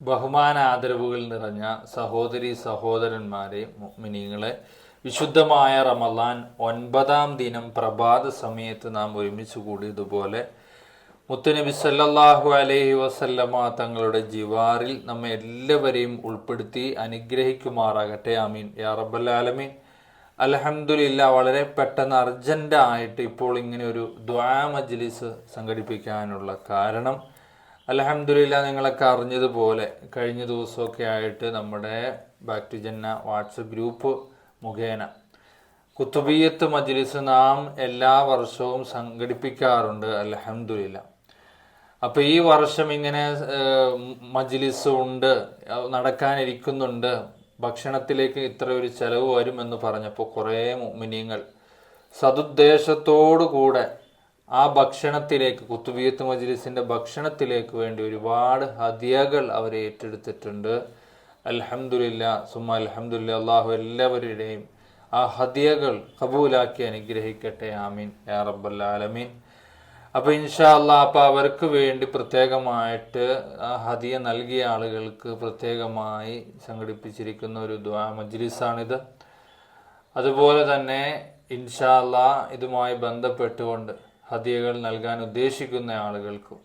ബഹുമാന ആദരവുകൾ നിറഞ്ഞ സഹോദരി സഹോദരന്മാരെ, മുഅ്മിനീങ്ങളെ, വിശുദ്ധമായ റമളാൻ 9-ാം ദിനം പ്രഭാത സമയത്ത് നാം ഒരുമിച്ച് കൂടിയതുപോലെ മുത്തുനബി സല്ലല്ലാഹു അലൈഹി വസല്ലമ തങ്ങളുടെ ജിവാറിൽ നമ്മെ എല്ലാവരെയും ഉൾപ്പെടുത്തി അനുഗ്രഹിക്കുമാറാകട്ടെ. ആമീൻ യാ റബ്ബൽ ആലമീൻ. അൽഹംദുലില്ലാ, വളരെ പെട്ടെന്ന് അർജൻ്റായിട്ട് ഇപ്പോൾ ഇങ്ങനെ ഒരു ദുആ മജ്ലിസ് സംഘടിപ്പിക്കാനുള്ള കാരണം, അൽഹംദുലില്ലാ, നിങ്ങളൊക്കെ അറിഞ്ഞതുപോലെ കഴിഞ്ഞ ദിവസമൊക്കെ ആയിട്ട് നമ്മുടെ ബാക്ക് ടു ജന്ന വാട്സപ്പ് ഗ്രൂപ്പ് മുഖേന കുത്തുബിയ്യത്ത് മജ്ലിസ് നാം എല്ലാ വർഷവും സംഘടിപ്പിക്കാറുണ്ട്. അൽഹംദുലില്ലാ. അപ്പോൾ ഈ വർഷം ഇങ്ങനെ മജ്ലിസ് ഉണ്ട്, നടക്കാനിരിക്കുന്നുണ്ട്, ഭക്ഷണത്തിലേക്ക് ഇത്ര ഒരു ചെലവ് വരുമെന്ന് പറഞ്ഞപ്പോൾ കുറേ മുഅ്മിനീങ്ങൾ സതുദ്ദേശത്തോടു കൂടെ ആ ഭക്ഷണത്തിലേക്ക്, കുത്തുബിയ്യത്ത് മജ്ലിസിൻ്റെ ഭക്ഷണത്തിലേക്ക് വേണ്ടി ഒരുപാട് ഹദിയകൾ അവർ ഏറ്റെടുത്തിട്ടുണ്ട്. അൽഹംദുലില്ലാ സുമ്മ അൽഹംദുലില്ലാ. അള്ളാഹു എല്ലാവരുടെയും ആ ഹദിയകൾ കബൂലാക്കി അനുഗ്രഹിക്കട്ടെ. ആമീൻ യാ റബ്ബൽ ആലമീൻ. അപ്പോൾ ഇൻഷാ അല്ലാഹ്, അപ്പോൾ അവർക്ക് വേണ്ടി പ്രത്യേകമായിട്ട് ആ ഹദിയ നൽകിയ ആളുകൾക്ക് പ്രത്യേകമായി സംഘടിപ്പിച്ചിരിക്കുന്ന ഒരു ദുആ മജ്ലിസാണിത്. അതുപോലെ തന്നെ ഇൻഷാ അല്ലാഹ് ഇതുമായി ബന്ധപ്പെട്ടുകൊണ്ട് ഹദിയകൾ നൽകാൻ ഉദ്ദേശിക്കുന്ന ആളുകൾക്കും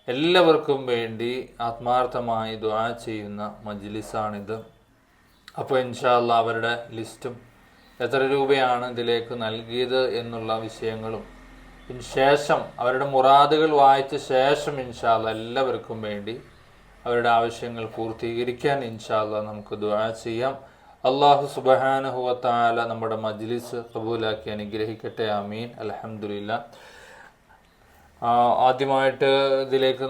എല്ലാവർക്കും വേണ്ടി ആത്മാർത്ഥമായി ദുആ ചെയ്യുന്ന മജ്ലിസാണിത്. അപ്പോൾ ഇൻഷാ അല്ലാഹ് അവരുടെ ലിസ്റ്റും എത്ര രൂപയാണ് ഇതിലേക്ക് നൽകിയത് എന്നുള്ള വിഷയങ്ങളും ശേഷം അവരുടെ മുറാദുകൾ വായിച്ച ശേഷം ഇൻഷാ അല്ലാഹ് എല്ലാവർക്കും വേണ്ടി അവരുടെ ആവശ്യങ്ങൾ പൂർത്തീകരിക്കാൻ ഇൻഷാ അല്ലാഹ് നമുക്ക് ദുആ ചെയ്യാം. അല്ലാഹു സുബ്ഹാനഹു വ തആല നമ്മുടെ മജ്ലിസ് കബൂലാക്കി അനുഗ്രഹിക്കട്ടെ. ആമീൻ. അൽഹംദുലില്ലാ. ആദ്യമായിട്ട് ഇതിലേക്ക്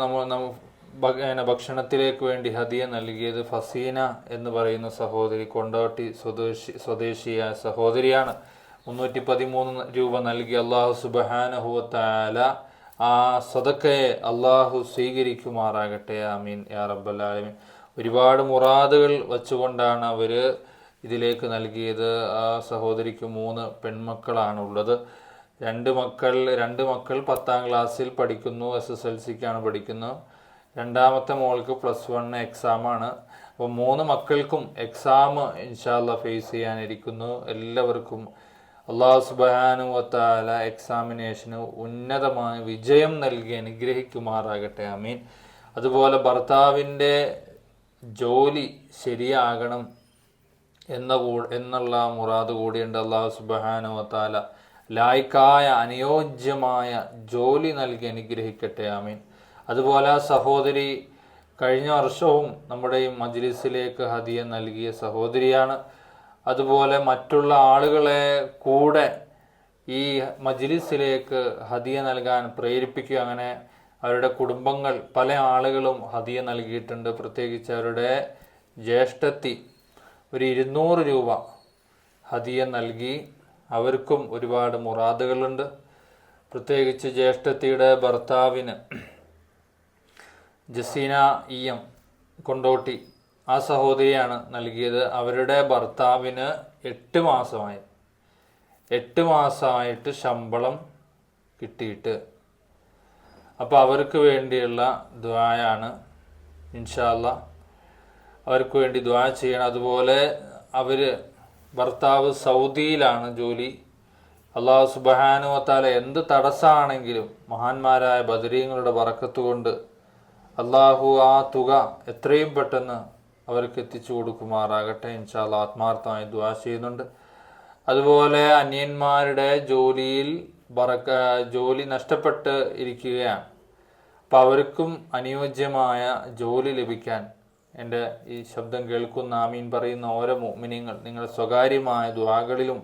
ഭക്ഷണത്തിലേക്ക് വേണ്ടി ഹദിയ നൽകിയത് ഫസീന എന്ന് പറയുന്ന സഹോദരി, കൊണ്ടോട്ടി സ്വദേശിയായ സഹോദരിയാണ്. 313 രൂപ നൽകി. അള്ളാഹു സുബ്ഹാനഹു വ തആല ആ സദഖയെ അള്ളാഹു സ്വീകരിക്കുമാറാകട്ടെ. ആമീൻ യാ റബ്ബൽ ആലമീൻ. ഒരുപാട് മുറാദുകൾ വച്ചുകൊണ്ടാണ് അവർ ഇതിലേക്ക് നൽകിയത്. ആ സഹോദരിക്ക് 3 പെൺമക്കളാണുള്ളത്. രണ്ട് മക്കൾ 10ാം ക്ലാസ്സിൽ പഠിക്കുന്നു, SSLCക്കാണ് പഠിക്കുന്നത്. രണ്ടാമത്തെ മോൾക്ക് +1 എക്സാമാണ്. അപ്പോൾ 3 മക്കൾക്കും എക്സാം ഇൻഷാ അല്ലാഹ് ഫേസ് ചെയ്യാനിരിക്കുന്നു. എല്ലാവർക്കും അല്ലാഹു സുബ്ഹാനഹു വ തആല എക്സാമിനേഷന് ഉന്നതമായ വിജയം നൽകി അനുഗ്രഹിക്കുമാറാകട്ടെ. ആമീൻ. അതുപോലെ ജോലി ശരിയാകണം എന്നുള്ള മുറാദ് കൂടിയുണ്ട്. അല്ലാഹു സുബ്ഹാനഹു വ തആല ലായിക്കായ അനുയോജ്യമായ ജോലി നൽകി അനുഗ്രഹിക്കട്ടെ. ആമീൻ. അതുപോലെ സഹോദരി കഴിഞ്ഞ വർഷവും നമ്മുടെ ഈ മജ്ലിസിലേക്ക് ഹദിയ നൽകിയ സഹോദരിയാണ്. അതുപോലെ മറ്റുള്ള ആളുകളെ കൂടെ ഈ മജ്ലിസിലേക്ക് ഹദിയ നൽകാൻ പ്രേരിപ്പിക്കുക. അങ്ങനെ അവരുടെ കുടുംബങ്ങൾ പല ആളുകളും ഹദിയ നൽകിയിട്ടുണ്ട്. പ്രത്യേകിച്ച് അവരുടെ ജ്യേഷ്ഠത്തി ഒരു 200 രൂപ ഹദിയ നൽകി. അവർക്കും ഒരുപാട് മുറാദുകളുണ്ട്. പ്രത്യേകിച്ച് ജ്യേഷ്ഠത്തിയുടെ ഭർത്താവിന് ജസീന EM കൊണ്ടോട്ടി, ആ സഹോദരിയാണ് നൽകിയത്. അവരുടെ ഭർത്താവിന് 8 മാസമായിട്ട് ശമ്പളം കിട്ടിയിട്ട്. അപ്പോൾ അവർക്ക് വേണ്ടിയുള്ള ദുആയാണ്. ഇൻഷാ അല്ലാഹ് അവർക്ക് വേണ്ടി ദുആ ചെയ്യണം. അതുപോലെ ഭർത്താവ് സൗദിയിലാണ് ജോലി. അല്ലാഹു സുബ്ഹാനഹു വ തആല എന്ത് തടസ്സമാണെങ്കിലും മഹാന്മാരായ ബദരീങ്ങളുടെ ബറക്കത്ത് കൊണ്ട് അല്ലാഹു ആ തുക എത്രയും പെട്ടെന്ന് അവർക്ക് എത്തിച്ചു കൊടുക്കുമാറാകട്ടെ. ഇൻഷാ അല്ലാഹ് ആത്മാർത്ഥമായി ദുആ ചെയ്യുന്നുണ്ട്. അതുപോലെ അന്യന്മാരുടെ ജോലി നഷ്ടപ്പെട്ട് ഇരിക്കുകയാണ്. അപ്പോൾ അവർക്കും അനുയോജ്യമായ ജോലി ലഭിക്കാൻ എൻ്റെ ഈ ശബ്ദം കേൾക്കുന്ന ആമീൻ പറയുന്ന ഓരോ മുഅ്മിനീങ്ങൾ നിങ്ങൾ സ്വകാര്യമായ ദുആകളിലും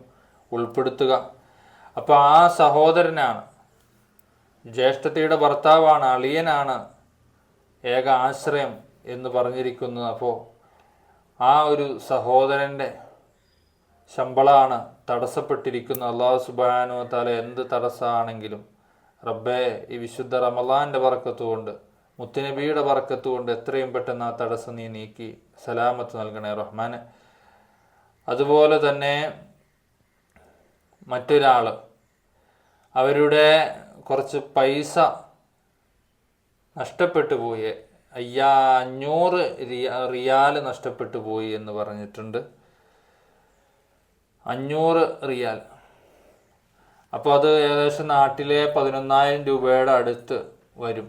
ഉൾപ്പെടുത്തുക. അപ്പോൾ ആ സഹോദരനാണ്, ജ്യേഷ്ഠത്തിയുടെ ഭർത്താവാണ്, അളിയനാണ് ഏക ആശ്രയം എന്ന് പറഞ്ഞിരിക്കുന്നത്. അപ്പോൾ ആ ഒരു സഹോദരൻ്റെ ശമ്പളമാണ് തടസ്സപ്പെട്ടിരിക്കുന്നത്. അല്ലാഹു സുബ്ഹാനഹു വ തആല എന്ത് തടസ്സമാണെങ്കിലും റബ്ബേ, ഈ വിശുദ്ധ റമളാൻ്റെ ബറക്കത്ത് കൊണ്ട്, മുത്തുനബിയുടെ ബറക്കത്ത് കൊണ്ട് എത്രയും പെട്ടെന്ന് ആ തടസ്സം നീ നീക്കി സലാമത്ത് നൽകണേ റഹ്മാനെ. അതുപോലെ തന്നെ മറ്റൊരാൾ, അവരുടെ കുറച്ച് പൈസ നഷ്ടപ്പെട്ടു പോയി, 500 റിയാൽ നഷ്ടപ്പെട്ടു പോയി എന്ന് പറഞ്ഞിട്ടുണ്ട്. 500 റിയാൽ. അപ്പോൾ അത് ഏകദേശം നാട്ടിലെ 11,000 രൂപയുടെ അടുത്ത് വരും.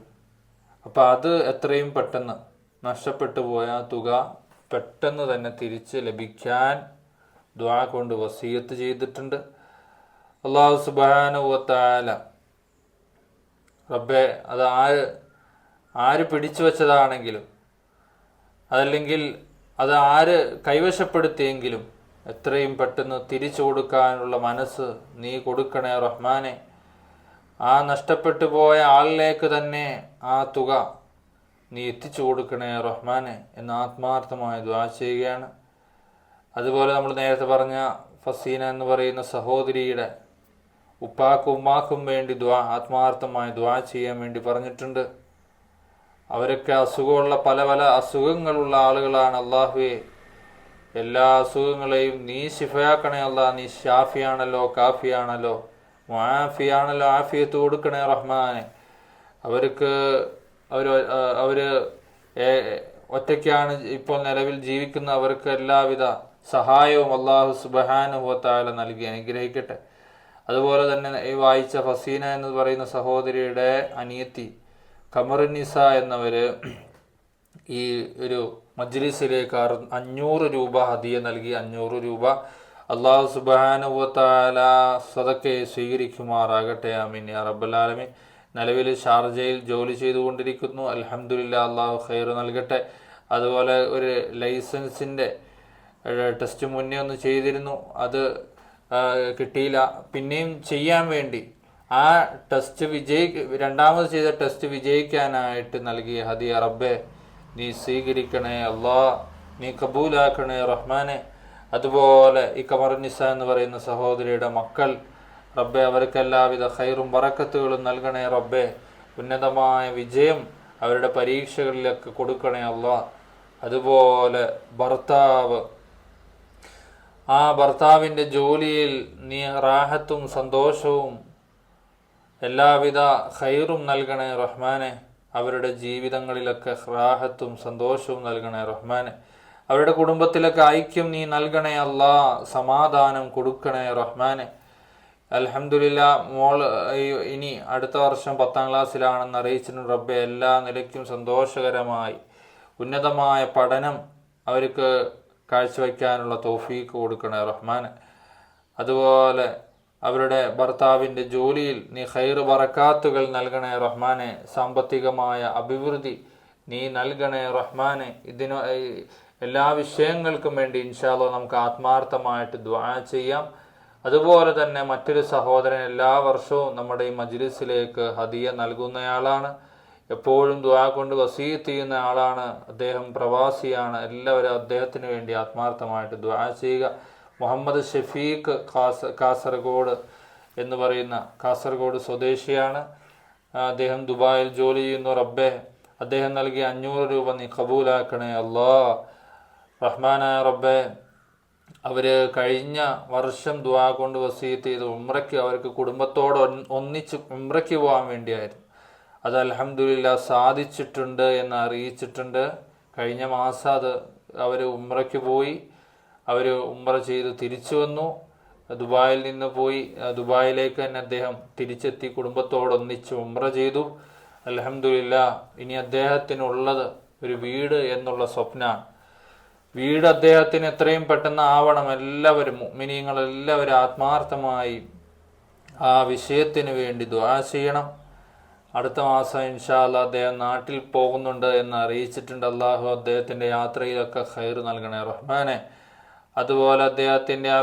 അപ്പോൾ അത് എത്രയും പെട്ടെന്ന് നഷ്ടപ്പെട്ടു പോയ തുക പെട്ടെന്ന് തന്നെ തിരിച്ച് ലഭിക്കാൻ ദുആ കൊണ്ട് വസിയത്ത് ചെയ്തിട്ടുണ്ട്. അല്ലാഹു സുബ്ഹാനഹു വ തആല റബ്ബേ, അത് ആര് പിടിച്ചു വച്ചതാണെങ്കിലും അതല്ലെങ്കിൽ അത് ആര് കൈവശപ്പെടുത്തിയെങ്കിലും എത്രയും പെട്ടെന്ന് തിരിച്ചു കൊടുക്കാനുള്ള മനസ്സ് നീ കൊടുക്കണേ റഹ്മാനെ. ആ നഷ്ടപ്പെട്ടു പോയ ആളിലേക്ക് തന്നെ ആ തുക നീ എത്തിച്ചു കൊടുക്കണേ റഹ്മാനെ എന്ന് ആത്മാർത്ഥമായി ദുആ ചെയ്യുകയാണ്. അതുപോലെ നമ്മൾ നേരത്തെ പറഞ്ഞ ഫസീന എന്ന് പറയുന്ന സഹോദരിയുടെ ഉപ്പാക്കും ഉമ്മാക്കും വേണ്ടി ആത്മാർത്ഥമായി ദുആ ചെയ്യാൻ വേണ്ടി പറഞ്ഞിട്ടുണ്ട്. അവരൊക്കെ അസുഖമുള്ള പല അസുഖങ്ങളുള്ള ആളുകളാണ്. അള്ളാഹുവേ, എല്ലാ അസുഖങ്ങളെയും നീ ശിഫയാക്കണേ അല്ലാഹ്. നീ ഷാഫിയാണല്ലോ, കാഫിയാണല്ലോ, മുആഫിയാണല്ലോ, ആഫിയത്ത് കൊടുക്കണേ റഹ്മാനെ. അവർ ഒറ്റയ്ക്കാണ് ഇപ്പോൾ നിലവിൽ ജീവിക്കുന്ന. അവർക്ക് എല്ലാവിധ സഹായവും അല്ലാഹു സുബ്ഹാനഹു വ തആല നൽകി അനുഗ്രഹിക്കട്ടെ. അതുപോലെ തന്നെ ഈ വായിച്ച ഫസീന എന്ന് പറയുന്ന സഹോദരിയുടെ അനിയത്തി ഖമറുന്നിസ എന്നവർ ഈ ഒരു മജ്ലിസിലേക്ക് 500 രൂപ ഹദിയ നൽകി. 500 രൂപ അല്ലാഹു സുബ്ഹാനഹു വ തആല സദഖയെ സ്വീകരിക്കുമാറാകട്ടെ. ആമീൻ യാ റബ്ബൽ ആലമീൻ. നിലവിൽ ഷാർജയിൽ ജോലി ചെയ്തുകൊണ്ടിരിക്കുന്നു. അൽഹംദുലില്ലാ, അല്ലാഹു ഖൈർ നൽകട്ടെ. അതുപോലെ ഒരു ലൈസൻസിൻ്റെ ടെസ്റ്റ് മുന്നേ ഒന്ന് ചെയ്തിരുന്നു, അത് കിട്ടിയില്ല. പിന്നെയും ചെയ്യാൻ വേണ്ടി ആ ടെസ്റ്റ് രണ്ടാമത് ചെയ്ത ടെസ്റ്റ് വിജയിക്കാനായിട്ട് നൽകിയ ഹദിയ റബ്ബേ നീ സ്വീകരിക്കണേ അല്ലാ, നീ കബൂലാക്കണേ റഹ്മാനെ. അതുപോലെ ഈ ഖമറുന്നിസ എന്ന് പറയുന്ന സഹോദരിയുടെ മക്കൾ റബ്ബെ, അവർക്ക് എല്ലാവിധ ഖൈറും ബറക്കത്തുകളും നൽകണേ റബ്ബെ. ഉന്നതമായ വിജയം അവരുടെ പരീക്ഷകളിലൊക്കെ കൊടുക്കണേ അല്ലാ. അതുപോലെ ഭർത്താവിൻ്റെ ജോലിയിൽ നീ റാഹത്തും സന്തോഷവും എല്ലാവിധ ഖൈറും നൽകണേ റഹ്മാനെ. അവരുടെ ജീവിതങ്ങളിലൊക്കെ റാഹത്തും സന്തോഷവും നൽകണേ റഹ്മാനെ. അവരുടെ കുടുംബത്തിലൊക്കെ ഐക്യം നീ നൽകണേ അല്ലാ, സമാധാനം കൊടുക്കണേ റഹ്മാനെ. അൽഹംദുലില്ലാ, മോൾ ഇനി അടുത്ത വർഷം 10ാം ക്ലാസ്സിലാണെന്ന് അറിയിച്ചിട്ടുണ്ട് റബ്ബെ. എല്ലാ നിലയ്ക്കും സന്തോഷകരമായി ഉന്നതമായ പഠനം അവർക്ക് കാഴ്ചവെക്കാനുള്ള തൗഫീക്ക് കൊടുക്കണേ റഹ്മാനെ. അതുപോലെ അവരുടെ ഭർത്താവിൻ്റെ ജോലിയിൽ നീ ഖൈർ ബറക്കാത്തുകൾ നൽകണേ റഹ്മാനെ. സാമ്പത്തികമായ അഭിവൃദ്ധി നീ നൽകണേ റഹ്മാനെ. എല്ലാ വിഷയങ്ങൾക്കും വേണ്ടി ഇൻഷാ അല്ലാഹ് നമുക്ക് ആത്മാർത്ഥമായിട്ട് ദുആ ചെയ്യാം. അതുപോലെ തന്നെ മറ്റൊരു സഹോദരൻ എല്ലാ വർഷവും നമ്മുടെ ഈ മജ്ലിസിലേക്ക് ഹദിയ നൽകുന്നയാളാണ്. എപ്പോഴും ദുആ കൊണ്ട് വസീയത്ത് ചെയ്യുന്ന ആളാണ്. അദ്ദേഹം പ്രവാസിയാണ്. എല്ലാവരും അദ്ദേഹത്തിന് വേണ്ടി ആത്മാർത്ഥമായിട്ട് ദുആ ചെയ്യുക. മുഹമ്മദ് ഷഫീഖ് കാസർഗോഡ് എന്ന് പറയുന്ന കാസർഗോഡ് സ്വദേശിയാണ്. അദ്ദേഹം ദുബായിൽ ജോലി ചെയ്യുന്നു. റബ്ബെ, അദ്ദേഹം നൽകിയ 500 രൂപ നീ കബൂലാക്കണേ അല്ലാ. റഹ്മാനായ റബ്ബെ, അവർ കഴിഞ്ഞ വർഷം ദുആ കൊണ്ട് വസീയത്ത് ചെയ്ത് അവർക്ക് കുടുംബത്തോട് ഒന്നിച്ച് ഉംറയ്ക്ക് പോകാൻ വേണ്ടിയായിരുന്നു. അത് അൽഹംദുലില്ലാ സാധിച്ചിട്ടുണ്ട് എന്ന് അറിയിച്ചിട്ടുണ്ട്. കഴിഞ്ഞ മാസം അവർ ഉംറയ്ക്ക് പോയി. അവർ ഉംറ ചെയ്ത് തിരിച്ചു വന്നു. ദുബായിൽ നിന്ന് പോയി ദുബായിലേക്ക് തന്നെ അദ്ദേഹം തിരിച്ചെത്തി കുടുംബത്തോടൊന്നിച്ച് ഉംറ ചെയ്തു. അൽഹംദുലില്ലാ, ഇനി അദ്ദേഹത്തിനുള്ളത് ഒരു വീട് എന്നുള്ള സ്വപ്നമാണ്. വീട് അദ്ദേഹത്തിന് എത്രയും പെട്ടെന്ന് ആവണം. എല്ലാവരും മുഅ്മിനീങ്ങളെല്ലാവരും ആത്മാർത്ഥമായി ആ വിഷയത്തിന് വേണ്ടി ദുആ ചെയ്യണം. അടുത്ത മാസം ഇൻഷാ അല്ലാഹ് അദ്ദേഹം നാട്ടിൽ പോകുന്നുണ്ട് എന്ന് അറിയിച്ചിട്ടുണ്ട്. അല്ലാഹു അദ്ദേഹത്തിൻ്റെ യാത്രയിലൊക്കെ ഖൈർ നൽകണേ റഹ്മാനെ. അതുപോലെ അദ്ദേഹത്തിൻ്റെ ആ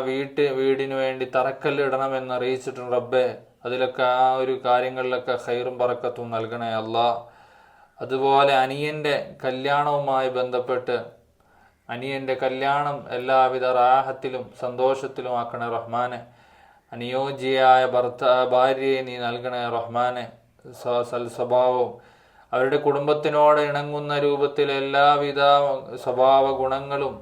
വീടിന് വേണ്ടി തറക്കല്ലിടണമെന്ന് അറിയിച്ചിട്ടുണ്ട് റബ്ബെ. അതിലൊക്കെ ആ ഒരു കാര്യങ്ങളിലൊക്കെ ഖൈറും ബറക്കത്തും നൽകണേ അല്ലാ. അതുപോലെ അനിയൻ്റെ കല്യാണവുമായി ബന്ധപ്പെട്ട് അനിയൻ്റെ കല്യാണം എല്ലാവിധ റാഹത്തിലും സന്തോഷത്തിലും ആക്കണേ റഹ്മാനെ. അനുയോജ്യയായ ഭാര്യയെ നീ നൽകണേ റഹ്മാനെ. സൽസ്വഭാവവും അവരുടെ കുടുംബത്തിനോട് ഇണങ്ങുന്ന രൂപത്തിൽ എല്ലാവിധ സ്വഭാവ ഗുണങ്ങളും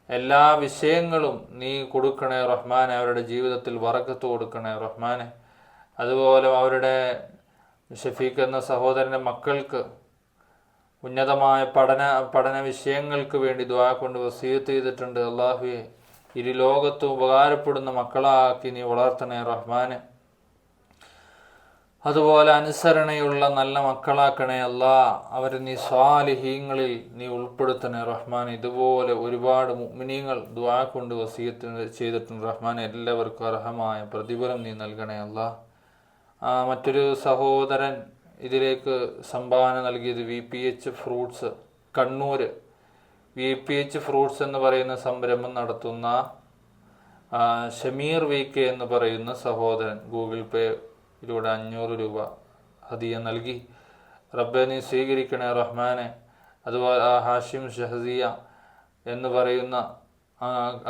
എല്ലാ വിഷയങ്ങളും നീ കൊടുക്കണേ റഹ്മാനെ. അവരുടെ ജീവിതത്തിൽ ബറക്കത്ത് കൊടുക്കണേ റഹ്മാനെ. അതുപോലെ അവരുടെ ഷഫീഖ് എന്ന സഹോദരൻ്റെ മക്കൾക്ക് ഉന്നതമായ പഠന വിഷയങ്ങൾക്ക് വേണ്ടി ദുആ കൊണ്ട് വസിയത്ത് ചെയ്തിട്ടുണ്ട്. അള്ളാഹുവേ, ഇരു ലോകത്തും ഉപകാരപ്പെടുന്ന മക്കളാക്കി നീ വളർത്തണേ റഹ്മാനെ. അതുപോലെ അനുസരണയുള്ള നല്ല മക്കളാക്കണേ അല്ലാ. അവരെ നീ സ്വാലിഹീങ്ങളിൽ നീ ഉൾപ്പെടുത്തണേ റഹ്മാൻ. ഇതുപോലെ ഒരുപാട് മുഅ്മിനീങ്ങൾ ദുആ കൊണ്ട് വസിയത്ത് ചെയ്തിട്ടുണ്ട് റഹ്മാൻ. എല്ലാവർക്കും അർഹമായ പ്രതിഫലം നീ നൽകണേ അല്ലാ. മറ്റൊരു സഹോദരൻ ഇതിലേക്ക് സംഭാവന നൽകിയത് VPH fruits Kannur. VPH fruits എന്ന് പറയുന്ന സംരംഭം നടത്തുന്ന ഷമീർ VK എന്ന് പറയുന്ന സഹോദരൻ ഗൂഗിൾ പേയിലൂടെ 500 രൂപ ഹദിയ നൽകി. റബ്ബെ നീ സ്വീകരിക്കണേ റഹ്മാനെ. അതുപോലെ ഹാഷിം ഷഹസിയ എന്ന് പറയുന്ന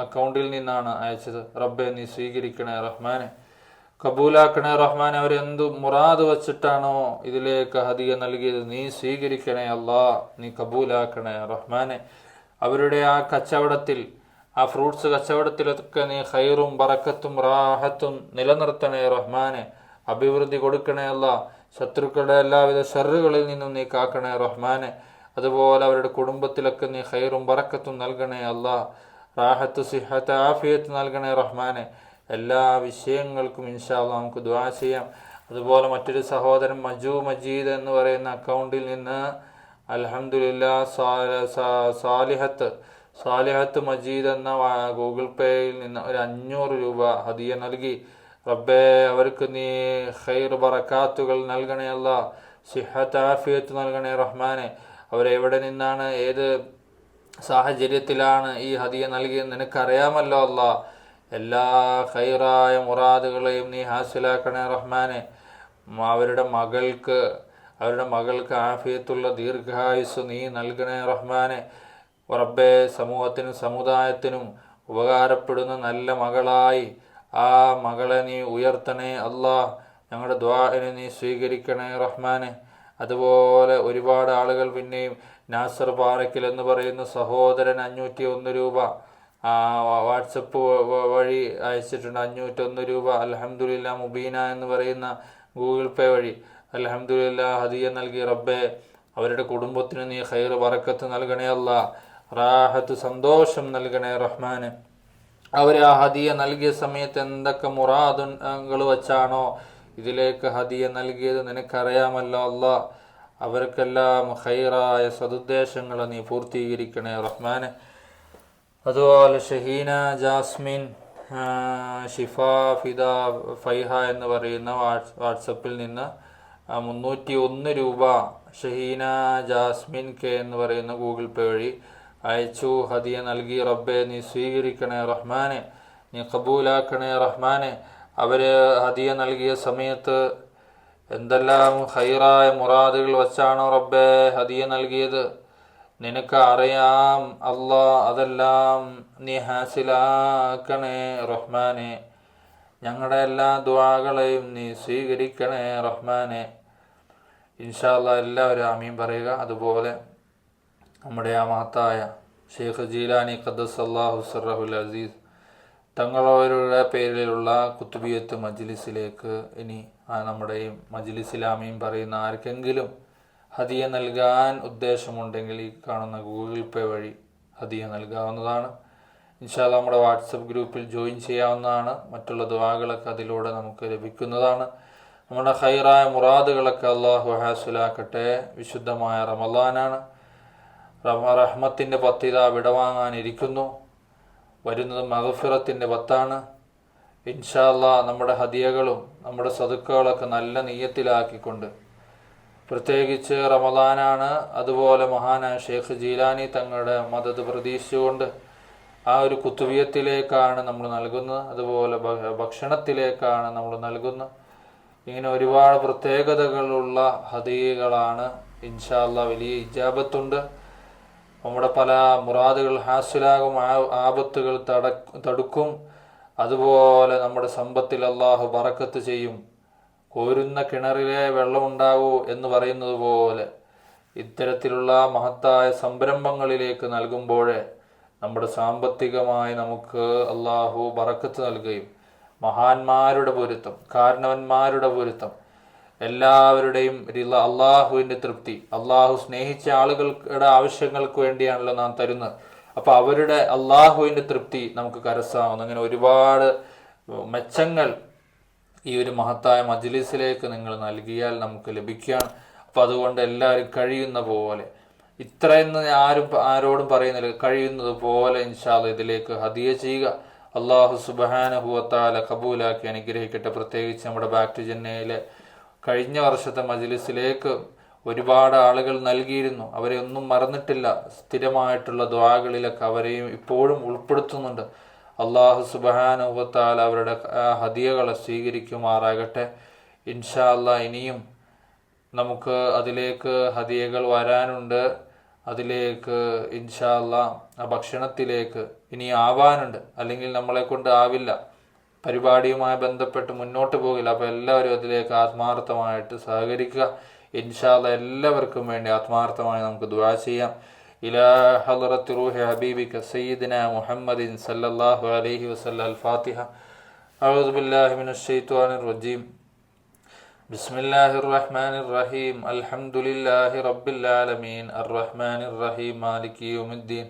അക്കൗണ്ടിൽ നിന്നാണ് അയച്ചത്. റബ്ബെ നീ സ്വീകരിക്കണേ റഹ്മാനെ, കബൂലാക്കണേ റഹ്മാൻ. അവരെന്തു മുറാദ് വച്ചിട്ടാണോ ഇതിലേക്ക് ഹദിയ നൽകിയത് നീ സ്വീകരിക്കണേ അല്ലാ, നീ കബൂലാക്കണേ റഹ്മാനെ. അവരുടെ ആ കച്ചവടത്തിൽ, ആ ഫ്രൂട്ട്സ് കച്ചവടത്തിലൊക്കെ നീ ഖൈറും ബറക്കത്തും റാഹത്തും നിലനിർത്തണേ റഹ്മാനെ. അഭിവൃദ്ധി കൊടുക്കണേ അല്ലാ. ശത്രുക്കളുടെ എല്ലാവിധ ഷർറുകളിൽ നിന്നും നീ കാക്കണേ റഹ്മാനെ. അതുപോലെ അവരുടെ കുടുംബത്തിലൊക്കെ നീ ഖൈറും ബറക്കത്തും നൽകണേ അല്ലാ. റാഹത്ത് സിഹത്ത് ആഫിയത്ത് നൽകണേ റഹ്മാനെ. എല്ലാ വിഷയങ്ങൾക്കും ഇൻഷാ അല്ലാഹ് നമുക്ക് ദുആ ചെയ്യാം. അതുപോലെ മറ്റൊരു സഹോദരൻ മജീദ് എന്ന് പറയുന്ന അക്കൗണ്ടിൽ നിന്ന് അൽഹംദുലില്ലാ സാലിഹത്ത് മജീദ് എന്ന ഗൂഗിൾ പേയിൽ നിന്ന് ഒരു 500 രൂപ ഹദിയ നൽകി. റബ്ബേ, അവർക്ക് നീ ഖൈർ ബറക്കാത്തുകൾ നൽകണേ അല്ലാ. സിഹത്ത് ആഫിയത്ത് നൽകണേ റഹ്മാനെ. അവരെവിടെ നിന്നാണ്, ഏത് സാഹചര്യത്തിലാണ് ഈ ഹദിയ നൽകിയെന്ന് നിനക്കറിയാമല്ലോ അല്ലാ. എല്ലാ ഖൈറായ മുറാദുകളെയും നീ ഹാസിലാക്കണേ റഹ്മാനെ. അവരുടെ മകൾക്ക് ആഫിയത്തുള്ള ദീർഘായുസ് നീ നൽകണേ റഹ്മാനെ. റബ്ബേ, സമൂഹത്തിനും സമുദായത്തിനും ഉപകാരപ്പെടുന്ന നല്ല മകളായി ആ മകളെ നീ ഉയർത്തണേ അല്ലാ. ഞങ്ങളുടെ ദുആഇനെ നീ സ്വീകരിക്കണേ റഹ്മാനെ. അതുപോലെ ഒരുപാട് ആളുകൾ പിന്നെയും നാസർ പാറയ്ക്കൽ എന്ന് പറയുന്ന സഹോദരൻ 501 രൂപ വാട്സപ്പ് വഴി അയച്ചിട്ടുണ്ട്. 501 രൂപ അൽഹംദുലില്ലാ. മുബീന എന്ന് പറയുന്ന ഗൂഗിൾ പേ വഴി അൽഹംദുലില്ലാ ഹദിയ നൽകി. റബ്ബേ, അവരുടെ കുടുംബത്തിന് നീ ഖൈർ ബറക്കത്ത് നൽകണേ അല്ലാ. റാഹത്ത് സന്തോഷം നൽകണേ റഹ്മാനെ. അവർ ആ ഹദിയ നൽകിയ സമയത്ത് എന്തൊക്കെ മുറാദുകൾ വച്ചാണോ ഇതിലേക്ക് ഹദിയ നൽകിയത് നിനക്കറിയാമല്ലോ അല്ലാ. അവർക്കെല്ലാം ഖൈറായ സദുദ്ദേശങ്ങൾ നീ പൂർത്തീകരിക്കണേ റഹ്മാനെ. അതുപോലെ ഷഹീന ജാസ്മിൻ, ഷിഫ ഫിദ ഫൈഹ എന്ന് പറയുന്ന വാട്സപ്പിൽ നിന്ന് 301 രൂപ ഷഹീന ജാസ്മിൻ കെ എന്ന് പറയുന്ന ഗൂഗിൾ പേ വഴി അയച്ചു, ഹദിയ നൽകി. റബ്ബെ, നീ സ്വീകരിക്കണേ റഹ്മാനെ, നീ കബൂലാക്കണേ റഹ്മാനെ. അവർ ഹദിയ നൽകിയ സമയത്ത് എന്തെല്ലാം ഖൈറായ മുറാദുകൾ വച്ചാണോ റബ്ബെ ഹദിയ നൽകിയത് നിനക്ക് അറിയാം അല്ലാ. അതെല്ലാം നീ ഹാസിലാക്കണേ റഹ്മാനെ. ഞങ്ങളുടെ എല്ലാ ദുആകളെയും നീ സ്വീകരിക്കണേ റഹ്മാനെ. ഇൻഷാ അല്ലാഹ് എല്ലാവരും ആമീൻ പറയുക. അതുപോലെ നമ്മുടെ ആ മഹത്തായ ഷെയ്ഖ് ജീലാനി ഖദ്ദസല്ലാഹു സിർറഹുൽ അസീസ് തങ്ങളവരുടെ പേരിലുള്ള കുത്തുബിയത്ത് മജ്ലിസിലേക്ക് ഇനി നമ്മുടെ ഈ മജ്ലിസിൽ ആമീൻ പറയുന്ന ആർക്കെങ്കിലും ഹദിയ നൽകാൻ ഉദ്ദേശമുണ്ടെങ്കിൽ ഈ കാണുന്ന ഗൂഗിൾ പേ വഴി ഹദിയ നൽകാവുന്നതാണ്. ഇൻഷാ അല്ലാഹ് നമ്മുടെ വാട്സപ്പ് ഗ്രൂപ്പിൽ ജോയിൻ ചെയ്യാവുന്നതാണ്. മറ്റുള്ള ദുആകളൊക്കെ അതിലൂടെ നമുക്ക് ലഭിക്കുന്നതാണ്. നമ്മുടെ ഖൈറായ മുറാദുകളൊക്കെ അല്ലാഹു ഹാസിലാക്കട്ടെ. വിശുദ്ധമായ റമളാനാണ്. റഹ്മത്തിൻ്റെ പത്തിത വിടവാങ്ങാനിരിക്കുന്നു. വരുന്നത് മഗ്ഫിറത്തിൻ്റെ പത്താണ്. ഇൻഷാ അല്ലാഹ് നമ്മുടെ ഹദിയകളും നമ്മുടെ സദഖകളൊക്കെ നല്ല നിയ്യത്തിലാക്കിക്കൊണ്ട്, പ്രത്യേകിച്ച് റമളാനാണ്, അതുപോലെ മഹാനായ ഷെയ്ഖ് ജീലാനി തങ്ങളുടെ മദദ് പ്രതീക്ഷിച്ചുകൊണ്ട് ആ ഒരു കുത്തുബിയത്തിലേക്കാണ് നമ്മൾ നൽകുന്നത്. അതുപോലെ ഭക്ഷണത്തിലേക്കാണ് നമ്മൾ നൽകുന്നത്. ഇങ്ങനെ ഒരുപാട് പ്രത്യേകതകളുള്ള ഹദിയകളാണ്. ഇൻഷാ അല്ലാഹ് വലിയ ഇജാബത്തുണ്ട്. നമ്മുടെ പല മുറാദുകൾ ഹാസിലാകും, ആപത്തുകൾ തടുക്കും. അതുപോലെ നമ്മുടെ സമ്പത്തിൽ അല്ലാഹു ബറക്കത്ത് ചെയ്യും. കോരുന്ന കിണറിലെ വെള്ളമുണ്ടാകൂ എന്ന് പറയുന്നത് പോലെ ഇത്തരത്തിലുള്ള മഹത്തായ സംരംഭങ്ങളിലേക്ക് നൽകുമ്പോഴേ നമ്മുടെ സാമ്പത്തികമായി നമുക്ക് അല്ലാഹു ബറക്കത്ത് നൽകുകയും മഹാന്മാരുടെ പൊരുത്തം, കാരണവന്മാരുടെ പൊരുത്തം, എല്ലാവരുടെയും റിള, അള്ളാഹുവിൻ്റെ തൃപ്തി. അള്ളാഹു സ്നേഹിച്ച ആളുകളുടെ ആവശ്യങ്ങൾക്ക് വേണ്ടിയാണല്ലോ നാം തരുന്നത്. അപ്പോൾ അവരുടെ അള്ളാഹുവിൻ്റെ തൃപ്തി നമുക്ക് കരസ്ഥമാകുന്നു. അങ്ങനെ ഒരുപാട് മെച്ചങ്ങൾ ഈ ഒരു മഹത്തായ മജ്ലിസിലേക്ക് നിങ്ങൾ നൽകിയാൽ നമുക്ക് ലഭിക്കുകയാണ്. അപ്പോൾ അതുകൊണ്ട് എല്ലാവരും കഴിയുന്ന പോലെ, ഇത്രയെന്ന് ആരോടും പറയുന്നില്ല, കഴിയുന്നത് പോലെ ഇൻഷാ അല്ലാഹ് ഇതിലേക്ക് ഹദിയ ചെയ്യുക. അള്ളാഹു സുബ്ഹാനഹു വ തആല കബൂലാക്കി അനുഗ്രഹിക്കട്ടെ. പ്രത്യേകിച്ച് നമ്മുടെ ബാക്ക് ടു ജന്നയിലെ കഴിഞ്ഞ വർഷത്തെ മജ്ലിസിലേക്ക് ഒരുപാട് ആളുകൾ നൽകിയിരുന്നു. അവരെ ഒന്നും മറന്നിട്ടില്ല. സ്ഥിരമായിട്ടുള്ള ദുആകളിലൊക്കെ അവരെയും ഇപ്പോഴും ഉൾപ്പെടുത്തുന്നുണ്ട്. അള്ളാഹു സുബ്ഹാനഹു വ തആല അവരുടെ ഹദിയകളെ സ്വീകരിക്കുമാറാകട്ടെ. ഇൻഷാ അല്ലാഹ് ഇനിയും നമുക്ക് അതിലേക്ക് ഹദിയകൾ വരാനുണ്ട്. അതിലേക്ക് ഇൻഷാ അല്ലാഹ് ആ ഭക്ഷണത്തിലേക്ക് ഇനി ആവാനുണ്ട്. അല്ലെങ്കിൽ നമ്മളെ കൊണ്ട് ആവില്ല, പരിപാടിയുമായി ബന്ധപ്പെട്ട് മുന്നോട്ട് പോകില്ല. അപ്പോൾ എല്ലാവരും അതിലേക്ക് ആത്മാർത്ഥമായിട്ട് സഹകരിക്കുക. ഇൻഷാ അല്ലാഹ് എല്ലാവർക്കും വേണ്ടി ആത്മാർത്ഥമായി നമുക്ക് ദുആ ചെയ്യാം. ഇലാ ഹളറത്തി റൂഹി ഹബീബിക സയ്യിദിന മുഹമ്മദിൻ സല്ലല്ലാഹു അലൈഹി വസല്ലം. അൽ ഫാത്തിഹ. അഊദു ബില്ലാഹി മിനശ് ശൈത്വാനിർ റജീം. ബിസ്മില്ലാഹിർ റഹ്മാനിർ റഹീം. അൽഹംദുലില്ലാഹി റബ്ബിൽ ആലമീൻ അർറഹ്മാനിർ റഹീം മാലികി യൗമിദ്ദീൻ.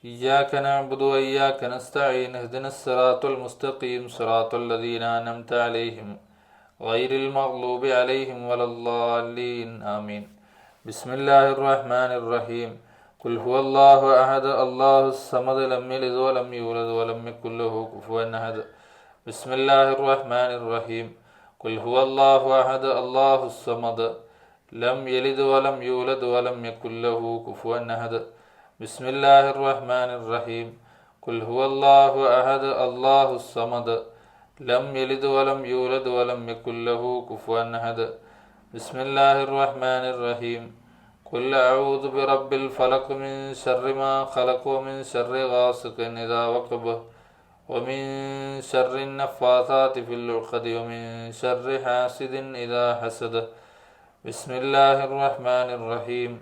ഇയ്യാക നഅ്ബുദു വ ഇയ്യാക നസ്തഈൻ ഇഹ്ദിനസ് സിറാത്തൽ മുസ്തഖീം സിറാത്തൽ ലദീന അൻഅംത അലൈഹിം ഗൈറിൽ മഗ്ലൂബി അലൈഹിം വലദ്ദാല്ലീൻ ആമീൻ. ബിസ്മില്ലാഹിർ റഹ്മാനിർ റഹീം. ഖുൽ ഹുവല്ലാഹു അഹദ് അല്ലാഹുസ് സമദ് ലം യലിദ് വലം യൂലദ് വലം യകുൽ ലഹു കുഫുവൻ അഹദ്. ബിസ്മില്ലാഹിർ റഹ്മാനിർ റഹീം. ഖുൽ ഹുവല്ലാഹു അഹദ് അല്ലാഹുസ് സമദ് ലം യലിദ് വലം യൂലദ് വലം യകുൽ ലഹു കുഫുവൻ അഹദ്. ബിസ്മില്ലാഹിർ റഹ്മാനിർ റഹീം. ഖുൽ ഹുവല്ലാഹു അഹദ് അല്ലാഹുസ് സമദ് ലം യലിദ് വലം യൂലദ് വലം യകുൽ ലഹു കുഫുവൻ അഹദ്. ബിസ്മില്ലാഹിർ റഹ്മാനിർ റഹീം. ഖുൽ അഊദു ബിറബ്ബിൽ ഫലഖ് മിൻ ശർരി മാ ഖലഖ വമിൻ ശർരി ഗാസിഖിൻ ഇദാ വഖബ വമിൻ ശർരി നഫ്ഫാസാതി ഫിൽ ഉഖദി വമിൻ ശർരി ഹാസിദിൻ ഇദാ ഹസദ. ബിസ്മില്ലാഹിർ റഹ്മാനിർ റഹീം.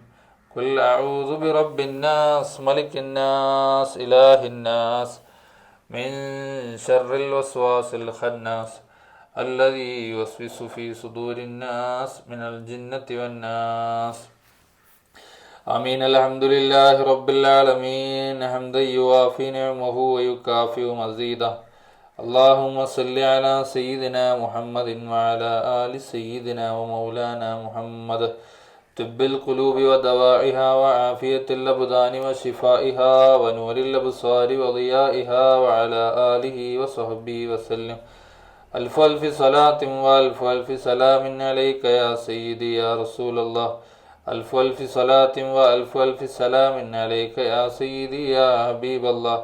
ഖുൽ അഊദു ബിറബ്ബിൻ നാസ് മലിക്കിൻ നാസ് ഇലാഹിൻ നാസ് മിൻ ശർരിൽ വസ്വാസിൽ ഖന്നാസ് അല്ലദീ യുവസ്വിസു ഫീ സുദൂരിൻ നാസ് മിനൽ ജിന്നത്തി വന്നാസ്. ആമീൻ. അൽഹംദുലില്ലാഹി റബ്ബിൽ ആലമീൻ ഹംദൻ യുവാഫി നിഅമഹു വയുകാഫിഉ മസീദ. അല്ലാഹുമ്മ സ്വല്ലി അലാ സയ്യിദിനാ മുഹമ്മദിൻ വഅലാ ആലി സയ്യിദിനാ വമൗലാനാ മുഹമ്മദ്. തിബ്ബിൽ ഖുലൂബി വദവാഇഹാ വആഫിയത്തിൽ അബ്ദാനി വശിഫാഇഹാ വനൂരിൽ അബ്സാരി വദിയാഇഹാ വഅലാ ആലിഹി വസഹ്ബിഹി വസല്ലം. അൽഫു അൽഫി സ്വലാത്തിൻ വഅൽഫു അൽഫി സലാമിൻ അലൈക യാ സയ്യിദി യാ റസൂലല്ലാഹ്. അൽഫു അൽഫി സ്വലാത്തിൻ വഅൽഫു അൽഫി സലാമിൻ അലൈക യാ സയ്യിദി യാ ഹബീബല്ലാഹ്.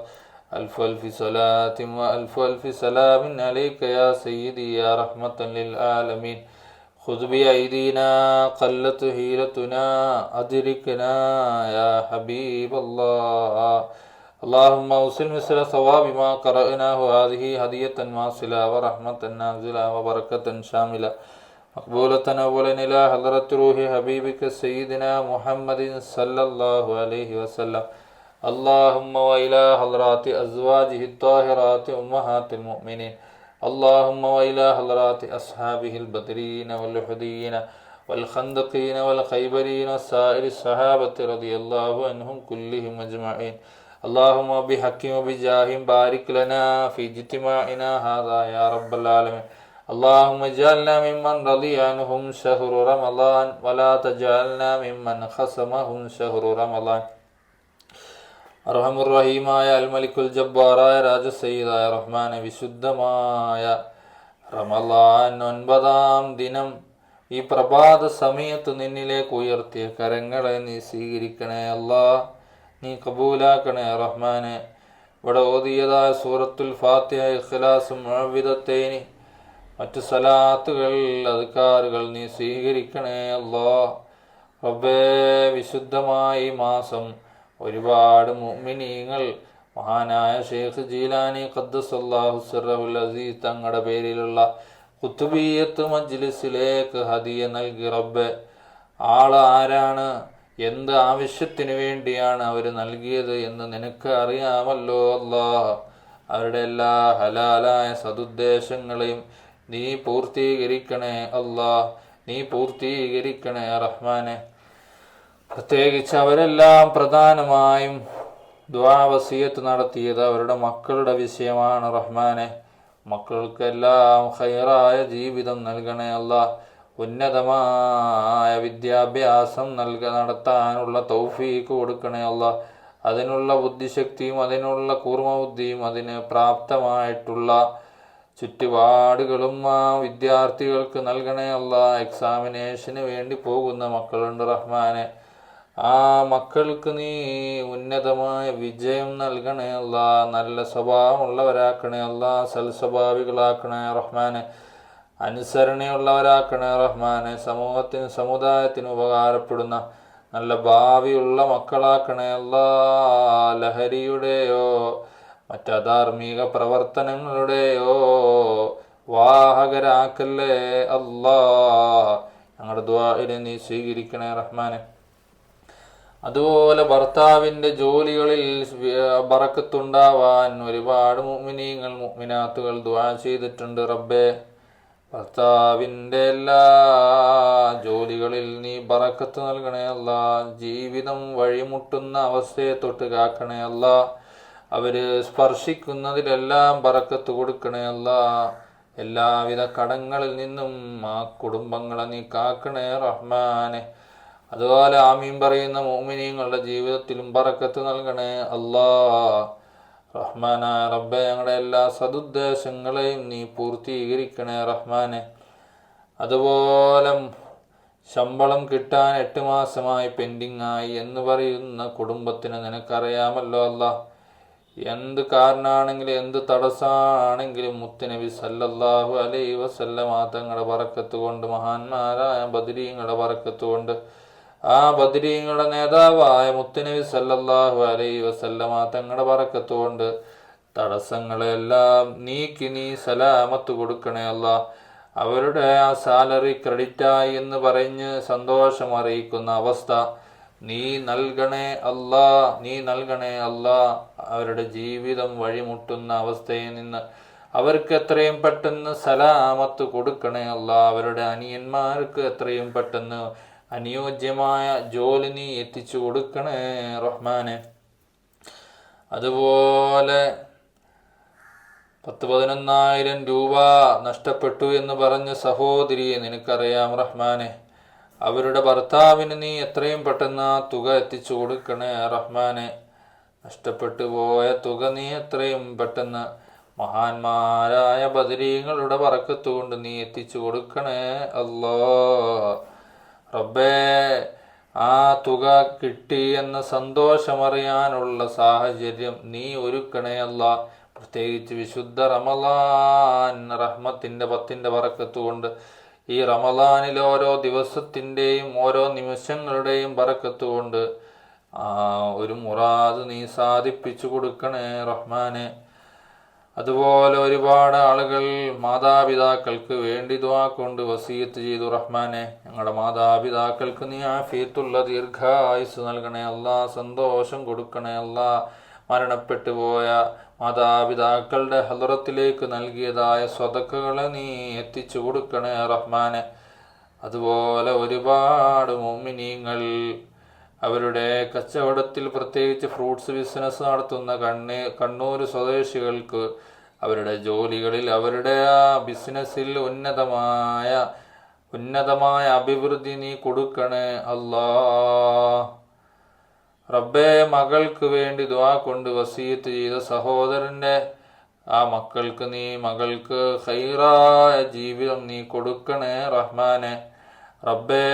അൽഫു അൽഫി സ്വലാത്തിൻ വഅൽഫു അൽഫി സലാമിൻ അലൈക യാ സയ്യിദി യാ റഹ്മത്തൻ ലിൽ ആലമീൻ. ഖുദ് ബിഅയ്ദീനാ ഖല്ലത്ത് ഹീലത്തുനാ അദ്രിക്നാ യാ ഹബീബല്ലാഹ്. اللهم اوصل مثل ثواب ما قرأناه هذه هدية واصلة ورحمة نازلة وبركة شاملة مقبولة أولا إلى حضرة روح حبيبك سيدنا محمد صلى الله عليه وسلم. اللهم وإلى حضرات أزواجه الطاهرات أمهات المؤمنين. اللهم وإلى حضرات أصحابه البدرين والحديين والخندقين والخيبرين وسائر الصحابة رضي الله عنهم كلهم أجمعين. اللهم بحق وبجاه بارك لنا في اجتماعنا هذا يا رب العالمين. اللهم اجعلنا ممن رضي عنهم شهر رمضان ولا تجعلنا ممن خصمهم شهر رمضان. അർഹമുർ റഹീമായ അൽമലിക്കുൽ ജബ്ബാറായ രാജസയ്യിദായ റഹ്മാനെ, വിശുദ്ധമായ റമളാൻ 9-ാം ദിനം ഈ പ്രഭാത സമയത്ത് നിന്നിലേക്ക് ഉയർത്തിയ കരങ്ങളെ നീ സ്വീകരിക്കണേ അല്ലാഹ്, നീ കബൂലാക്കണേ റഹ്മാനെ. ഇവിടെ ഓതിയതായ സൂറത്തുൽ ഫാത്തിഹ, ഇഖ്ലാസും മുഅവ്വിദത്തൈനി, മറ്റു സലാത്തുകൾ അദ്കാറുകൾ നീ സ്വീകരിക്കണേ അല്ലാഹ്. റബ്ബേ, വിശുദ്ധമായ ഈ മാസം ഒരുപാട് മുഅ്മിനീങ്ങൾ മഹാനായ ഷെയ്ഖ് ജീലാനി ഖദ്ദസല്ലാഹു സിർറഹുൽ അസീസ് തങ്ങളുടെ പേരിലുള്ള ഖുതുബിയ്യത്ത് മജ്ലിസിലേക്ക് ഹദിയ നൽകി. റബ്ബേ, ആരാണ്, എന്ത് ആവശ്യത്തിന് വേണ്ടിയാണ് അവർ നൽകിയത് എന്ന് നിനക്ക് അറിയാമല്ലോ അല്ലാഹ്. അവരുടെ എല്ലാ ഹലാലായ സദുദ്ദേശങ്ങളെയും നീ പൂർത്തീകരിക്കണേ അല്ലാഹ്. നീ പൂർത്തീകരിക്കണേ റഹ്മാനെ. പ്രത്യേകിച്ച് അവരെല്ലാം പ്രധാനമായും ദുആ വസിയത്ത് നടത്തിയത് അവരുടെ മക്കളുടെ വിഷയമാണ് റഹ്മാനെ. മക്കൾക്കെല്ലാം ഖൈറായ ജീവിതം നൽകണേ അല്ലാഹ്. ഉന്നതമായ വിദ്യാഭ്യാസം നടത്താനുള്ള തൗഫീക്ക് കൊടുക്കണേ അല്ലാഹ്. അതിനുള്ള ബുദ്ധിശക്തിയും അതിനുള്ള കൂർമ്മബുദ്ധിയും അതിന് പ്രാപ്തമായിട്ടുള്ള ചുറ്റുപാടുകളും ആ വിദ്യാർത്ഥികൾക്ക് നൽകണേ അല്ലാഹ്. എക്സാമിനേഷന് വേണ്ടി പോകുന്ന മക്കളുണ്ട് റഹ്മാനെ. ആ മക്കൾക്ക് നീ ഉന്നതമായ വിജയം നൽകണേ അല്ലാഹ്. നല്ല സ്വഭാവമുള്ളവരാക്കണേ അല്ലാഹ്. സൽസ്വഭാവികളാക്കണേ റഹ്മാനെ. അനുസരണയുള്ളവരാക്കണേ റഹ്മാനെ. സമുദായത്തിന് ഉപകാരപ്പെടുന്ന നല്ല ഭാവിയുള്ള മക്കളാക്കണേ അല്ലാഹ്. ലഹരിയുടെയോ മറ്റധാർമ്മിക പ്രവർത്തനങ്ങളുടെയോ വാഹകരാക്കല്ലേ അല്ലാഹ്. ഞങ്ങളുടെ ദുആഇനെ നീ സ്വീകരിക്കണേ റഹ്മാനെ. അതുപോലെ ഭർത്താവിൻ്റെ ജോലികളിൽ ബറക്കത്തുണ്ടാവാൻ ഒരുപാട് മുഅ്മിനീങ്ങൾ മുഅ്മിനാത്തുകൾ ദുആ ചെയ്തിട്ടുണ്ട് റബ്ബേ. ഭർത്താവിൻ്റെ എല്ലാ ജോലികളിൽ നീ ബറക്കത്ത് നൽകണേ അല്ലാഹ്. ജീവിതം വഴിമുട്ടുന്ന അവസ്ഥയെ തൊട്ട് കാക്കണേ അല്ലാഹ്. അവര് സ്പർശിക്കുന്നതിലെല്ലാം ബറക്കത്ത് കൊടുക്കണേ അല്ലാഹ്. എല്ലാവിധ കടങ്ങളിൽ നിന്നും ആ കുടുംബങ്ങളെ നീ കാക്കണേ റഹ്മാനെ. അതുപോലെ ആമീൻ പറയുന്ന മുഅ്മിനീങ്ങളുടെ ജീവിതത്തിലും ബറക്കത്ത് നൽകണേ അല്ലാഹ്. റഹ്മാനായ റബ്ബേ, ഞങ്ങളുടെ എല്ലാ സദുദ്ദേശങ്ങളെയും നീ പൂർത്തീകരിക്കണേ റഹ്മാനെ. അതുപോലെ ശമ്പളം കിട്ടാൻ 8 മാസമായി പെൻഡിങ് ആയി എന്ന് പറയുന്ന കുടുംബത്തിന് നിനക്കറിയാമല്ലോ അല്ലാഹ്. എന്ത് കാരണമാണെങ്കിലും എന്ത് തടസ്സമാണെങ്കിലും മുത്തുനബി സല്ലല്ലാഹു അലൈഹി വസല്ലമ തങ്ങളുടെ ബറക്കത്ത് കൊണ്ട്, മഹാന്മാരായ ബദരീങ്ങളുടെ ബറക്കത്ത് കൊണ്ട്, ആ ബദരീങ്ങളുടെ നേതാവായ മുത്തുനബി സല്ലല്ലാഹു അലൈഹി വസല്ലമ തങ്ങളുടെ ബറക്കത്ത് കൊണ്ട് തടസ്സങ്ങളെല്ലാം നീക്കി നീ സലാമത്ത് കൊടുക്കണേ അല്ലാഹ്. അവരുടെ ആ സാലറി ക്രെഡിറ്റായി എന്ന് പറഞ്ഞ് സന്തോഷം അറിയിക്കുന്ന അവസ്ഥ നീ നൽകണേ അല്ലാഹ്. നീ നൽകണേ അല്ലാഹ്. അവരുടെ ജീവിതം വഴിമുട്ടുന്ന അവസ്ഥയിൽ നിന്ന് അവർക്ക് എത്രയും പെട്ടെന്ന് സലാമത്ത് കൊടുക്കണേ അല്ലാഹ്. അവരുടെ അനിയന്മാർക്ക് എത്രയും പെട്ടെന്ന് അനുയോജ്യമായ ജോലി നീ എത്തിച്ചു കൊടുക്കണേ റഹ്മാനെ. അതുപോലെ 10-11,000 രൂപ നഷ്ടപ്പെട്ടു എന്ന് പറഞ്ഞ സഹോദരിയെ നിനക്കറിയാം റഹ്മാനെ. അവരുടെ ഭർത്താവിന് നീ എത്രയും പെട്ടെന്ന് ആ തുക എത്തിച്ചു കൊടുക്കണേ റഹ്മാനെ. നഷ്ടപ്പെട്ടു പോയ തുക നീ എത്രയും പെട്ടെന്ന് മഹാന്മാരായ ബദരീങ്ങളുടെ ബറക്കത്ത് കൊണ്ട് നീ എത്തിച്ചു കൊടുക്കണേ അല്ലാഹ്. റബ്ബേ, ആ തുക കിട്ടി എന്ന സന്തോഷമറിയാനുള്ള സാഹചര്യം നീ ഒരുക്കണേ അല്ലാഹ്. പ്രത്യേകിച്ച് വിശുദ്ധ റമളാൻ റഹ്മത്തിൻ്റെ 10ന്റെ ബറക്കത്ത് കൊണ്ട് ഈ റമളാനിൽ ഓരോ ദിവസത്തിൻ്റെയും ഓരോ നിമിഷങ്ങളുടെയും ബറക്കത്ത് കൊണ്ട് ഒരു മുറാദ് നീ സാധിപ്പിച്ചു കൊടുക്കണേ റഹ്മാനെ. അതുപോലെ ഒരുപാട് ആളുകൾ മാതാപിതാക്കൾക്ക് വേണ്ടി ദുആ കൊണ്ട് വസിയത്ത് ചെയ്തു റഹ്മാനെ. ഞങ്ങളുടെ മാതാപിതാക്കൾക്ക് നീ ആഫിയത്തുള്ള ദീർഘായുസ് നൽകണേ അല്ലാഹ്. സന്തോഷം കൊടുക്കണേ അല്ലാഹ്. മരണപ്പെട്ടു പോയ മാതാപിതാക്കളുടെ ഹദ്റത്തിലേക്ക് നൽകിയതായ സ്വതക്കകളെ നീ എത്തിച്ചു കൊടുക്കണേ റഹ്മാനെ. അതുപോലെ ഒരുപാട് മുഅ്മിനീങ്ങൾ അവരുടെ കച്ചവടത്തിൽ, പ്രത്യേകിച്ച് ഫ്രൂട്ട്സ് ബിസിനസ് നടത്തുന്ന കണ്ണൂർ സ്വദേശികൾക്ക് അവരുടെ ജോലികളിൽ, അവരുടെ ആ ബിസിനസ്സിൽ ഉന്നതമായ അഭിവൃദ്ധി നീ കൊടുക്കണേ അല്ലാഹ്. റബ്ബേ, മകൾക്ക് വേണ്ടി ദുആ കൊണ്ട് വസിയത്ത് ചെയ്ത സഹോദരൻ്റെ ആ മകൾക്ക് ഖൈറായ ജീവിതം നീ കൊടുക്കണേ റഹ്മാനെ. റബ്ബേ,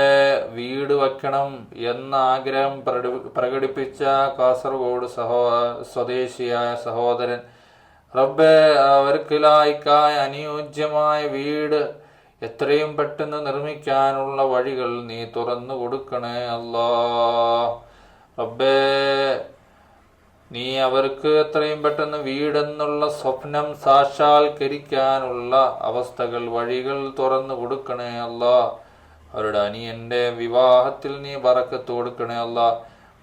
വീട് വയ്ക്കണം എന്ന ആഗ്രഹം പ്രകടിപ്പിച്ച കാസർഗോഡ് സ്വദേശിയായ സഹോദരൻ, റബ്ബേ, അവർക്ക് ലായിക്കായ അനുയോജ്യമായ വീട് എത്രയും പെട്ടെന്ന് നിർമ്മിക്കാനുള്ള വഴികൾ നീ തുറന്നു കൊടുക്കണേ അല്ലാഹ്. റബ്ബേ, നീ അവർക്ക് എത്രയും പെട്ടെന്ന് വീടെന്നുള്ള സ്വപ്നം സാക്ഷാത്കരിക്കാനുള്ള അവസ്ഥകൾ, വഴികൾ തുറന്നു കൊടുക്കണേ അല്ലാഹ്. അവരുടെ അനിയൻ്റെ വിവാഹത്തിൽ നീ ബറക്കത്ത് കൊടുക്കണേ അല്ലാഹ്.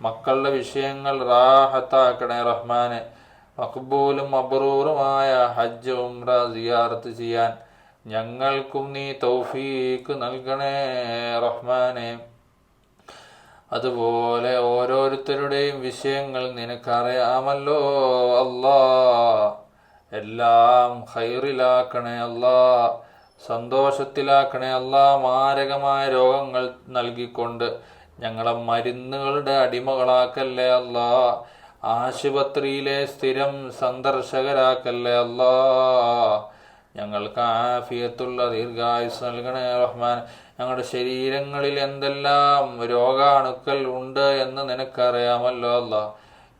മക്കളുടെ വിഷയങ്ങൾ റാഹത്താക്കണേ റഹ്മാനെ. മഖ്ബൂലും മബ്റൂറുമായ ഹജ്ജ് ഉംറ സിയാറത്ത് ചെയ്യാൻ ഞങ്ങൾക്കും നീ തൗഫീക്ക് നൽകണേ റഹ്മാനെ. അതുപോലെ ഓരോരുത്തരുടെയും വിഷയങ്ങൾ നിനക്കറിയാമല്ലോ അല്ലാ. എല്ലാം ഖൈറിലാക്കണേ അല്ലാ, സന്തോഷത്തിലാക്കണേ അല്ലാ. മാരകമായ രോഗങ്ങൾ നൽകിക്കൊണ്ട് ഞങ്ങളെ മരുന്നുകളുടെ അടിമകളാക്കല്ലേ അല്ലാ. ആശുപത്രിയിലെ സ്ഥിരം സന്ദർശകരാക്കല്ലേ അല്ലാ. ഞങ്ങൾക്ക് ആഫിയത്തുള്ള ദീർഘായുസ് നൽകണേ റഹ്മാൻ. ഞങ്ങളുടെ ശരീരങ്ങളിൽ എന്തെല്ലാം രോഗാണുക്കൾ ഉണ്ട് എന്ന് നിനക്കറിയാമല്ലോ അല്ലാ.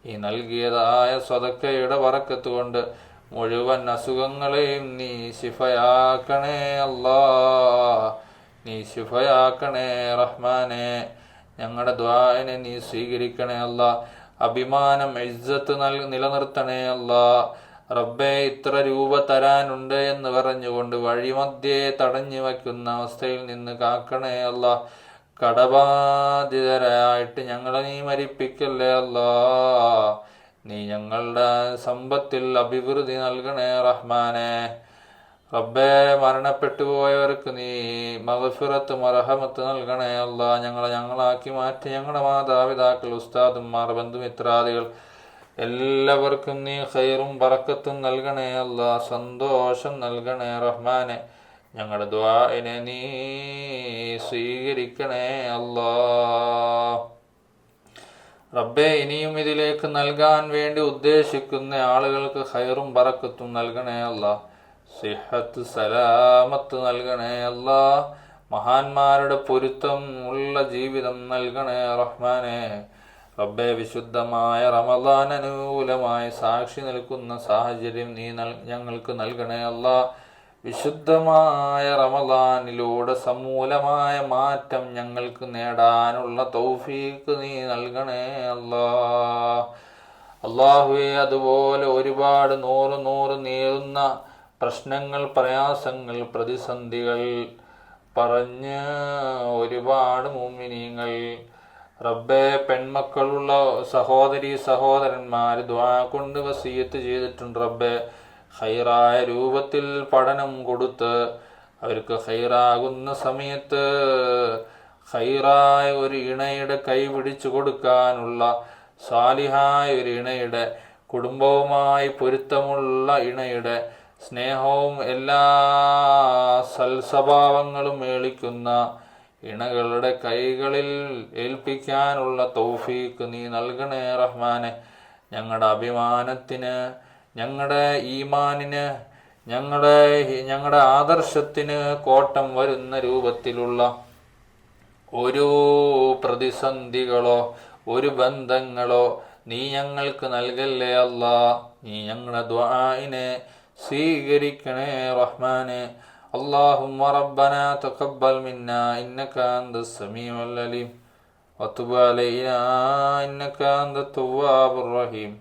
ഈ നൽകിയതായ സ്വതക്കയുടെ ബറക്കത്ത് കൊണ്ട് മുഴുവൻ അസുഖങ്ങളെയും നീ ശിഫയാക്കണേ അല്ലാ. നീ ശിഫയാക്കണേ റഹ്മാനെ. ഞങ്ങളുടെ ദുആഇനെ നീ സ്വീകരിക്കണേ അല്ലാ. അഭിമാനം ഇസ്സത്ത് നിലനിർത്തണേ അല്ലാ. റബ്ബേ, ഇത്ര രൂപ തരാനുണ്ട് എന്ന് പറഞ്ഞുകൊണ്ട് വഴിമധ്യേ തടഞ്ഞു വയ്ക്കുന്ന അവസ്ഥയിൽ നിന്ന് കാക്കണേ അല്ലാ. കടബാധിതരായിട്ട് ഞങ്ങളെ നീ മരിപ്പിക്കല്ലേ അല്ലാ. നീ ഞങ്ങളുടെ സമ്പത്തിൽ അഭിവൃദ്ധി നൽകണേ റഹ്മാനെ. റബ്ബേ, മരണപ്പെട്ടു പോയവർക്ക് നീ മഗ്ഫിറത്ത് മർഹമത്ത് നൽകണേ അല്ലാ. ഞങ്ങളാക്കി മാറ്റി ഞങ്ങളുടെ മാതാപിതാക്കൾ, ഉസ്താദുമാർ, ബന്ധുമിത്രാദികൾ എല്ലാവർക്കും നീ ഖൈറും ബറക്കത്തും നൽകണേ അല്ലാ. സന്തോഷം നൽകണേ റഹ്മാനെ. ഞങ്ങളുടെ ദുആഇനെ നീ സ്വീകരിക്കണേ അല്ലാ. റബ്ബേ, ഇനിയും ഇതിലേക്ക് നൽകാൻ വേണ്ടി ഉദ്ദേശിക്കുന്ന ആളുകൾക്ക് ഖൈറും ബറക്കത്തും നൽകണേ അല്ലാ. സിഹത്ത് സലാമത്ത് നൽകണേ അല്ലാ. മഹാന്മാരുടെ പൊരുത്തം ഉള്ള ജീവിതം നൽകണേ റഹ്മാനെ. റബ്ബേ, വിശുദ്ധമായ റമദാൻ അനുകൂലമായി സാക്ഷി നിൽക്കുന്ന സാഹചര്യം നീ ഞങ്ങൾക്ക് നൽകണേ അല്ലാ. വിശുദ്ധമായ റമദാനിലൂടെ സമൂലമായ മാറ്റം ഞങ്ങൾക്ക് നേടാനുള്ള തൗഫീക്ക് നീ നൽകണേ അല്ലാ. അല്ലാഹുവേ, അതുപോലെ ഒരുപാട് നൂറ് നീളുന്ന പ്രശ്നങ്ങൾ, പ്രയാസങ്ങൾ, പ്രതിസന്ധികൾ പറഞ്ഞ് ഒരുപാട് മുഅ്മിനീങ്ങൾ റബ്ബേ, പെൺമക്കളുള്ള സഹോദരീ സഹോദരന്മാർ ദുആ കൊണ്ട് വസിയത്ത് ചെയ്തിട്ടുണ്ട്. റബ്ബേ, ഖൈറായ രൂപത്തിൽ പഠനം കൊടുത്ത് അവർക്ക് ഖൈറാകുന്ന സമയത്ത് ഖൈറായ ഒരു ഇണയുടെ കൈ പിടിച്ചു കൊടുക്കാനുള്ള, സാലിഹായ ഒരു ഇണയുടെ, കുടുംബവുമായി പൊരുത്തമുള്ള ഇണയുടെ സ്നേഹവും എല്ലാ സൽസ്വഭാവങ്ങളും മേളിക്കുന്ന ഇണകളുടെ കൈകളിൽ ഏൽപ്പിക്കാനുള്ള തൗഫീക്ക് നീ നൽകണേ റഹ്മാനെ. ഞങ്ങളുടെ അഭിമാനത്തിന്, ഞങ്ങളുടെ ഈമാനിന്, ഞങ്ങളുടെ ആദർശത്തിന് കോട്ടം വരുന്ന രൂപത്തിലുള്ള ഒരു പ്രതിസന്ധികളോ ഒരു ബന്ധങ്ങളോ നീ ഞങ്ങൾക്ക് നൽകല്ലേ അല്ലാ. നീ ഞങ്ങളുടെ ദുആഇനെ സ്വീകരിക്കണേ റഹ്മാനെ. اللهم ربنا تقبل منا إنك أنت السميع العليم وتب علينا إنك أنت التواب الرحيم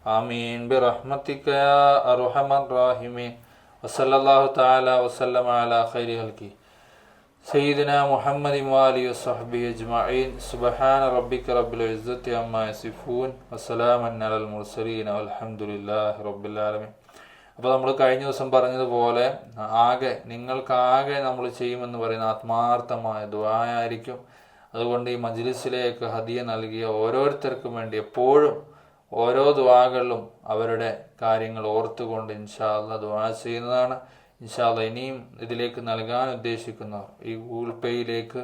آمين برحمتك يا أرحم الراحمين وصلى الله تعالى وسلم على خير خلقه سيدنا محمد وآله وصحبه أجمعين سبحان ربك رب العزة عما يصفون وسلام على المرسلين والحمد لله رب العالمين. അപ്പോൾ നമ്മൾ കഴിഞ്ഞ ദിവസം പറഞ്ഞതുപോലെ നിങ്ങൾക്കാകെ നമ്മൾ ചെയ്യുമെന്ന് പറയുന്ന ആത്മാർത്ഥമായ ദുആയായിരിക്കും. അതുകൊണ്ട് ഈ മജ്ലിസിലേക്ക് ഹദിയ നൽകിയ ഓരോരുത്തർക്കും വേണ്ടി എപ്പോഴും ഓരോ ദുആകളിലും അവരുടെ കാര്യങ്ങൾ ഓർത്തുകൊണ്ട് ഇൻഷാ അല്ലാഹ് ദുആ ചെയ്യുന്നതാണ്. ഇൻഷാ അല്ലാഹ് ഇനിയും ഇതിലേക്ക് നൽകാൻ ഉദ്ദേശിക്കുന്നവർ ഈ ഗൂഗിൾ പേയിലേക്ക്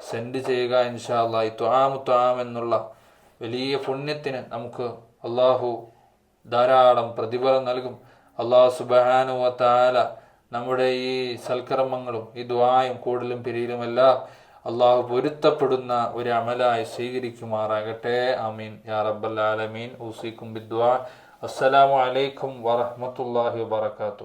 സെൻഡ് ചെയ്യുക. ഇൻഷാ അല്ലാഹ് ഈ ത്വാം എന്നുള്ള വലിയ പുണ്യത്തിന് നമുക്ക് അള്ളാഹു ധാരാളം പ്രതിഫലം നൽകും. അല്ലാഹു സുബ്ഹാനഹു വ തആല നമ്മുടെ ഈ സൽക്കർമ്മങ്ങളും ഈ ദുആയും കൂടുതലും പിരിയിലുമെല്ലാം അള്ളാഹു പൊരുത്തപ്പെടുന്ന ഒരു അമലായി സ്വീകരിക്കുമാറാകട്ടെ. ആമീൻ യാ റബ്ബൽ ആലമീൻ. ഊസിക്കും ബിദ്ദുആ. അസ്സലാമു അലൈക്കും വറഹ്മത്തുള്ളാഹി വബറകാതുഹു.